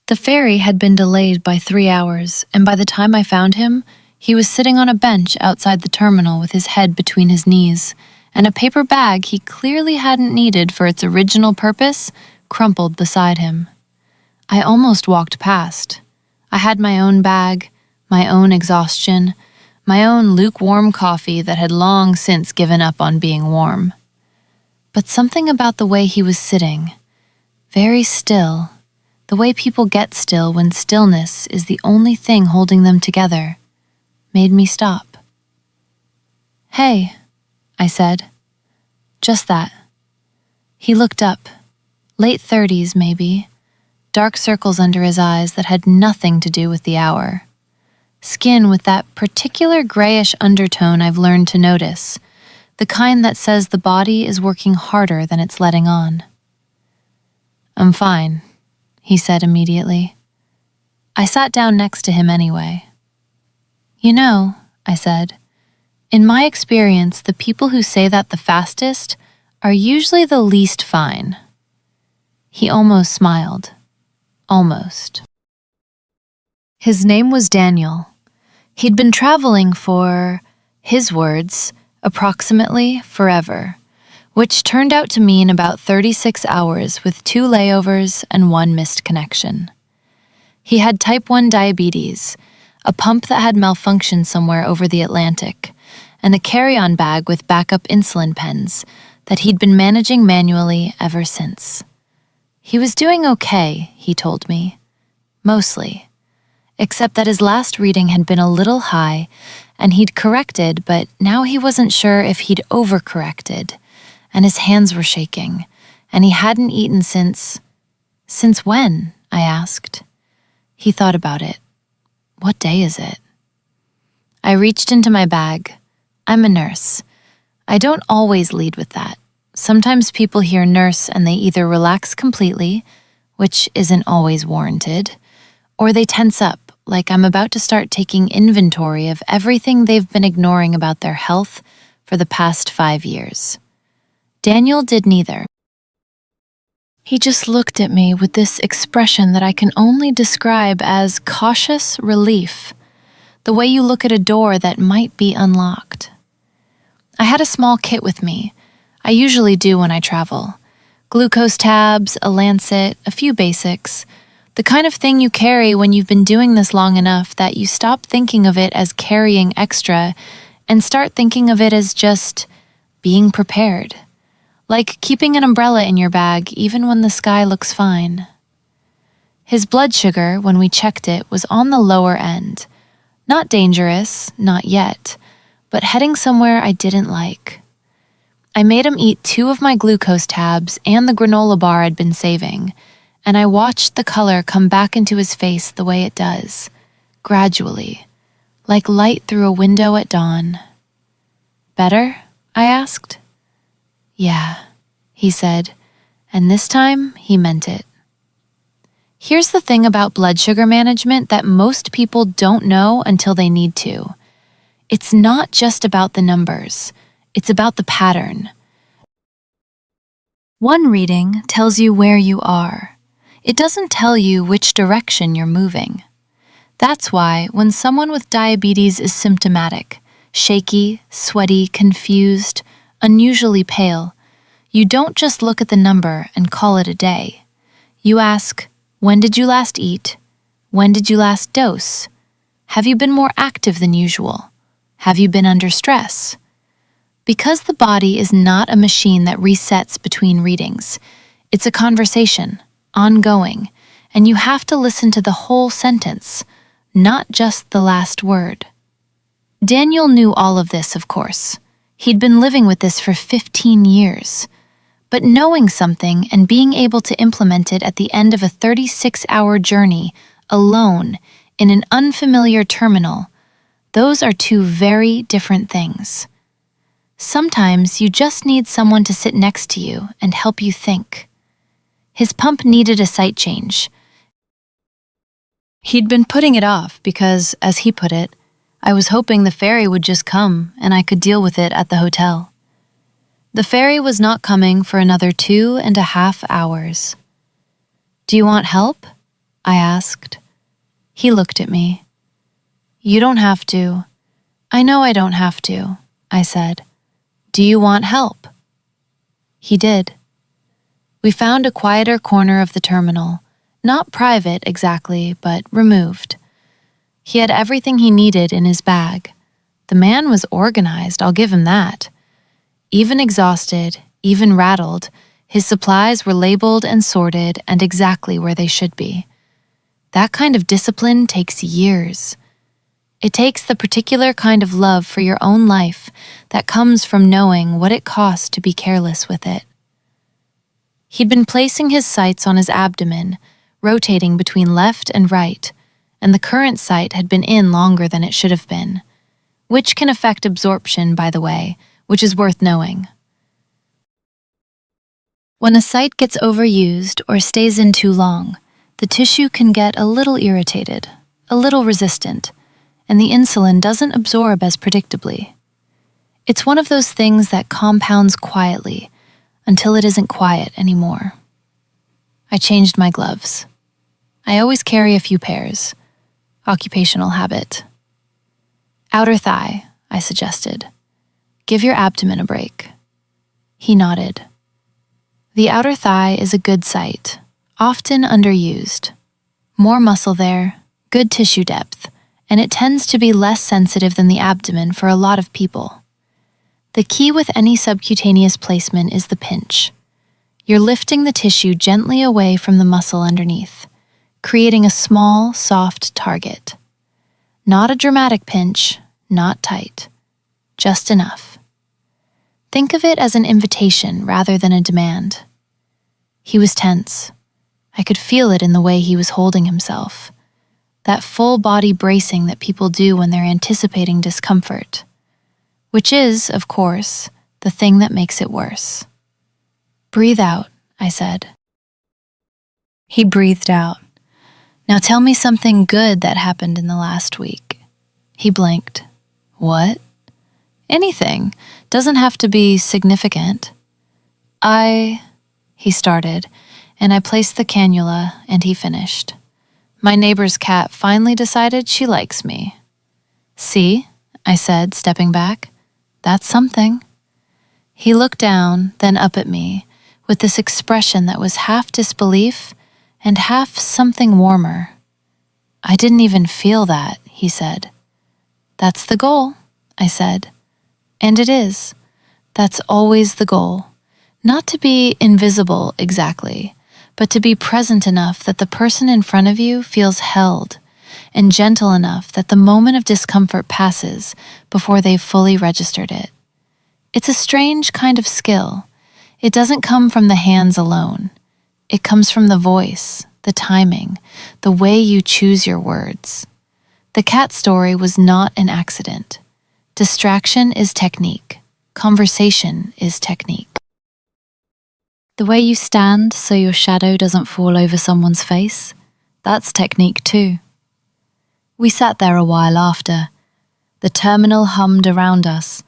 The ferry had been delayed by 3 hours, and by the time I found him, he was sitting on a bench outside the terminal with his head between his knees, and a paper bag he clearly hadn't needed for its original purpose crumpled beside him. I almost walked past. I had my own bag, my own exhaustion, my own lukewarm coffee that had long since given up on being warm. But something about the way he was sitting, very still, the way people get still when stillness is the only thing holding them together, made me stop. "Hey," I said. Just that. He looked up, late 30s maybe, dark circles under his eyes that had nothing to do with the hour. Skin with that particular grayish undertone I've learned to notice, the kind that says the body is working harder than it's letting on. "I'm fine," he said immediately. I sat down next to him anyway. "You know," I said, "in my experience, the people who say that the fastest are usually the least fine." He almost smiled. Almost. His name was Daniel. He'd been traveling for, his words, approximately forever, which turned out to mean about 36 hours with 2 layovers and 1 missed connection. He had type 1 diabetes, a pump that had malfunctioned somewhere over the Atlantic, and a carry-on bag with backup insulin pens that he'd been managing manually ever since. He was doing okay, he told me. Mostly. Except that his last reading had been a little high, and he'd corrected, but now he wasn't sure if he'd overcorrected, and his hands were shaking, and he hadn't eaten since... "Since when?" I asked. He thought about it. "What day is it?" I reached into my bag. I'm a nurse. I don't always lead with that. Sometimes people hear nurse and they either relax completely, which isn't always warranted, or they tense up, like I'm about to start taking inventory of everything they've been ignoring about their health for the past 5 years. Daniel did neither. He just looked at me with this expression that I can only describe as cautious relief, the way you look at a door that might be unlocked. I had a small kit with me. I usually do when I travel. Glucose tabs, a lancet, a few basics. The kind of thing you carry when you've been doing this long enough that you stop thinking of it as carrying extra and start thinking of it as just being prepared. Like keeping an umbrella in your bag even when the sky looks fine. His blood sugar, when we checked it, was on the lower end. Not dangerous, not yet, but heading somewhere I didn't like. I made him eat 2 of my glucose tabs and the granola bar I'd been saving, and I watched the color come back into his face the way it does, gradually, like light through a window at dawn. "Better?" I asked. "Yeah," he said, and this time he meant it. Here's the thing about blood sugar management that most people don't know until they need to. It's not just about the numbers. It's about the pattern. One reading tells you where you are. It doesn't tell you which direction you're moving. That's why when someone with diabetes is symptomatic, shaky, sweaty, confused, unusually pale, you don't just look at the number and call it a day. You ask, when did you last eat? When did you last dose? Have you been more active than usual? Have you been under stress? Because the body is not a machine that resets between readings. It's a conversation, ongoing, and you have to listen to the whole sentence, not just the last word. Daniel knew all of this, of course. He'd been living with this for 15 years. But knowing something and being able to implement it at the end of a 36-hour journey, alone, in an unfamiliar terminal, those are 2 very different things. Sometimes you just need someone to sit next to you and help you think. His pump needed a site change. He'd been putting it off because, as he put it, I was hoping the ferry would just come and I could deal with it at the hotel. The ferry was not coming for another 2.5 hours. "Do you want help?" I asked. He looked at me. You don't have to. I know I don't have to, I said. Do you want help? He did. We found a quieter corner of the terminal, not private exactly, but removed. He had everything he needed in his bag. The man was organized, I'll give him that. Even exhausted, even rattled, his supplies were labeled and sorted and exactly where they should be. That kind of discipline takes years. It takes the particular kind of love for your own life that comes from knowing what it costs to be careless with it. He'd been placing his sights on his abdomen, rotating between left and right, and the current sight had been in longer than it should have been, which can affect absorption, by the way, which is worth knowing. When a sight gets overused or stays in too long, the tissue can get a little irritated, a little resistant, and the insulin doesn't absorb as predictably. It's one of those things that compounds quietly until it isn't quiet anymore. I changed my gloves. I always carry a few pairs. Occupational habit. Outer thigh, I suggested. Give your abdomen a break. He nodded. The outer thigh is a good site, often underused. More muscle there, good tissue depth, and it tends to be less sensitive than the abdomen for a lot of people. The key with any subcutaneous placement is the pinch. You're lifting the tissue gently away from the muscle underneath, creating a small, soft target. Not a dramatic pinch, not tight, just enough. Think of it as an invitation rather than a demand. He was tense. I could feel it in the way he was holding himself. That full body bracing that people do when they're anticipating discomfort, which is, of course, the thing that makes it worse. Breathe out, I said. He breathed out. Now tell me something good that happened in the last week. He blinked. What? Anything. Doesn't have to be significant. He started, and I placed the cannula, and he finished. My neighbor's cat finally decided she likes me. See, I said, stepping back. That's something. He looked down, then up at me, with this expression that was half disbelief and half something warmer. I didn't even feel that, he said. That's the goal, I said. And it is. That's always the goal. Not to be invisible exactly, but to be present enough that the person in front of you feels held, and gentle enough that the moment of discomfort passes before they've fully registered it. It's a strange kind of skill. It doesn't come from the hands alone. It comes from the voice, the timing, the way you choose your words. The cat story was not an accident. Distraction is technique. Conversation is technique. The way you stand so your shadow doesn't fall over someone's face, that's technique too. We sat there a while after. The terminal hummed around us.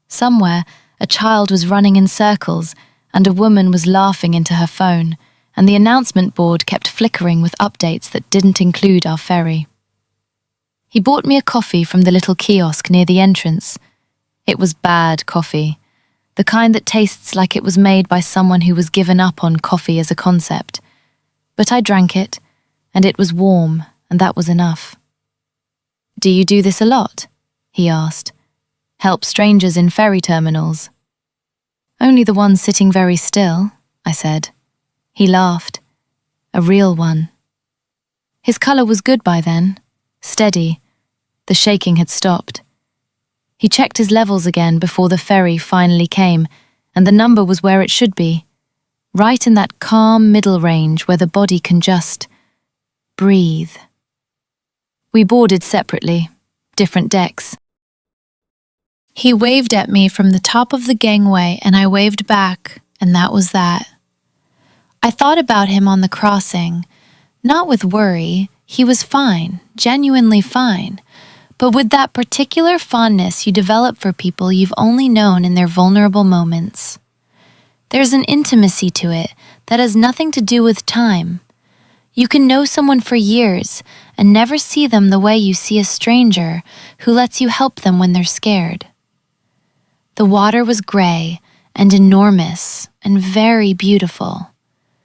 Somewhere, a child was running in circles, and a woman was laughing into her phone, and the announcement board kept flickering with updates that didn't include our ferry. He bought me a coffee from the little kiosk near the entrance. It was bad coffee. The kind that tastes like it was made by someone who was given up on coffee as a concept. But I drank it, and it was warm, and that was enough. Do you do this a lot? He asked. Help strangers in ferry terminals. Only the one sitting very still, I said. He laughed. A real one. His colour was good by then, steady. The shaking had stopped. He checked his levels again before the ferry finally came, and the number was where it should be, right in that calm middle range where the body can just breathe. We boarded separately, different decks. He waved at me from the top of the gangway, and I waved back, and that was that. I thought about him on the crossing, not with worry. He was fine, genuinely fine. But with that particular fondness you develop for people you've only known in their vulnerable moments. There's an intimacy to it that has nothing to do with time. You can know someone for years and never see them the way you see a stranger who lets you help them when they're scared. The water was gray and enormous and very beautiful.